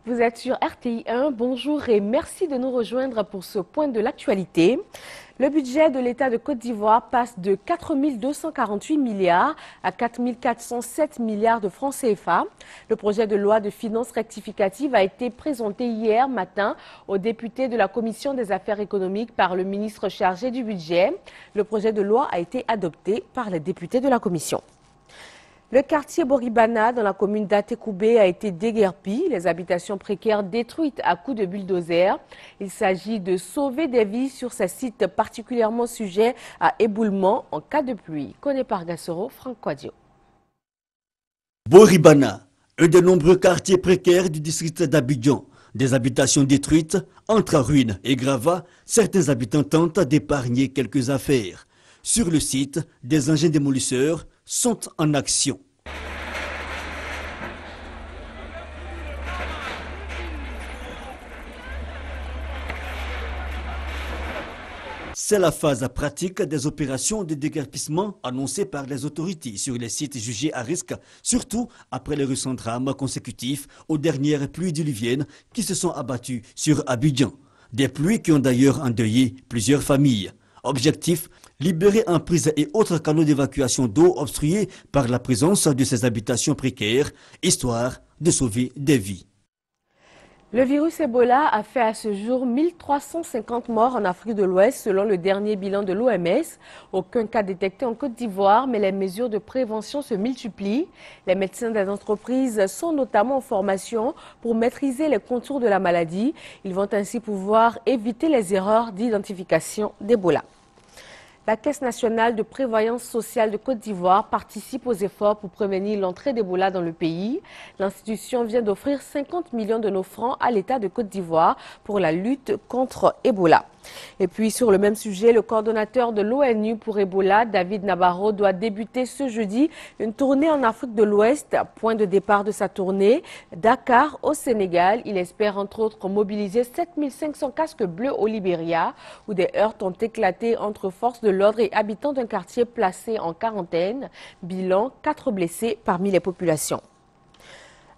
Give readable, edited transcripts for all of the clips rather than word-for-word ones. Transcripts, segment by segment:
Vous êtes sur RTI 1, bonjour et merci de nous rejoindre pour ce point de l'actualité. Le budget de l'État de Côte d'Ivoire passe de 4 248 milliards à 4 407 milliards de francs CFA. Le projet de loi de finances rectificative a été présenté hier matin aux députés de la Commission des affaires économiques par le ministre chargé du budget. Le projet de loi a été adopté par les députés de la Commission. Le quartier Boribana, dans la commune d'Atekoubé, a été déguerpi. Les habitations précaires détruites à coups de bulldozer. Il s'agit de sauver des vies sur ces sites particulièrement sujets à éboulement en cas de pluie. Connaît par Gassoro, Franck Quadio. Boribana, un des nombreux quartiers précaires du district d'Abidjan. Des habitations détruites, entre ruines et gravats, certains habitants tentent d'épargner quelques affaires. Sur le site, des engins démolisseurs sont en action. C'est la phase pratique des opérations de déguerpissement annoncées par les autorités sur les sites jugés à risque, surtout après les récents drames consécutifs aux dernières pluies diluviennes qui se sont abattues sur Abidjan. Des pluies qui ont d'ailleurs endeuillé plusieurs familles. Objectif, libérer emprises et autres canaux d'évacuation d'eau obstrués par la présence de ces habitations précaires, histoire de sauver des vies. Le virus Ebola a fait à ce jour 1350 morts en Afrique de l'Ouest selon le dernier bilan de l'OMS. Aucun cas détecté en Côte d'Ivoire, mais les mesures de prévention se multiplient. Les médecins des entreprises sont notamment en formation pour maîtriser les contours de la maladie. Ils vont ainsi pouvoir éviter les erreurs d'identification d'Ebola. La Caisse nationale de prévoyance sociale de Côte d'Ivoire participe aux efforts pour prévenir l'entrée d'Ebola dans le pays. L'institution vient d'offrir 50 millions de nos francs à l'État de Côte d'Ivoire pour la lutte contre Ebola. Et puis sur le même sujet, le coordonnateur de l'ONU pour Ebola, David Nabarro, doit débuter ce jeudi une tournée en Afrique de l'Ouest. Point de départ de sa tournée, Dakar au Sénégal. Il espère entre autres mobiliser 7500 casques bleus au Libéria, où des heurts ont éclaté entre forces de l'ordre et habitants d'un quartier placé en quarantaine. Bilan, 4 blessés parmi les populations.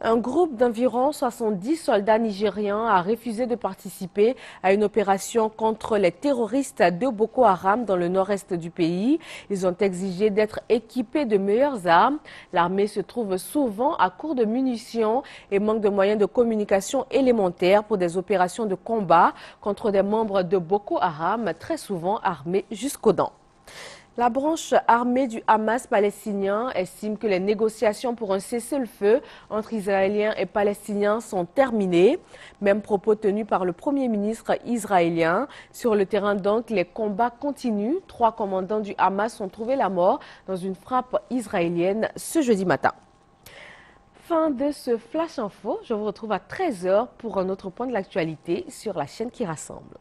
Un groupe d'environ 70 soldats nigérians a refusé de participer à une opération contre les terroristes de Boko Haram dans le nord-est du pays. Ils ont exigé d'être équipés de meilleures armes. L'armée se trouve souvent à court de munitions et manque de moyens de communication élémentaires pour des opérations de combat contre des membres de Boko Haram, très souvent armés jusqu'aux dents. La branche armée du Hamas palestinien estime que les négociations pour un cessez-le-feu entre Israéliens et Palestiniens sont terminées. Même propos tenus par le Premier ministre israélien. Sur le terrain donc, les combats continuent. 3 commandants du Hamas ont trouvé la mort dans une frappe israélienne ce jeudi matin. Fin de ce Flash Info. Je vous retrouve à 13 h pour un autre point de l'actualité sur la chaîne qui rassemble.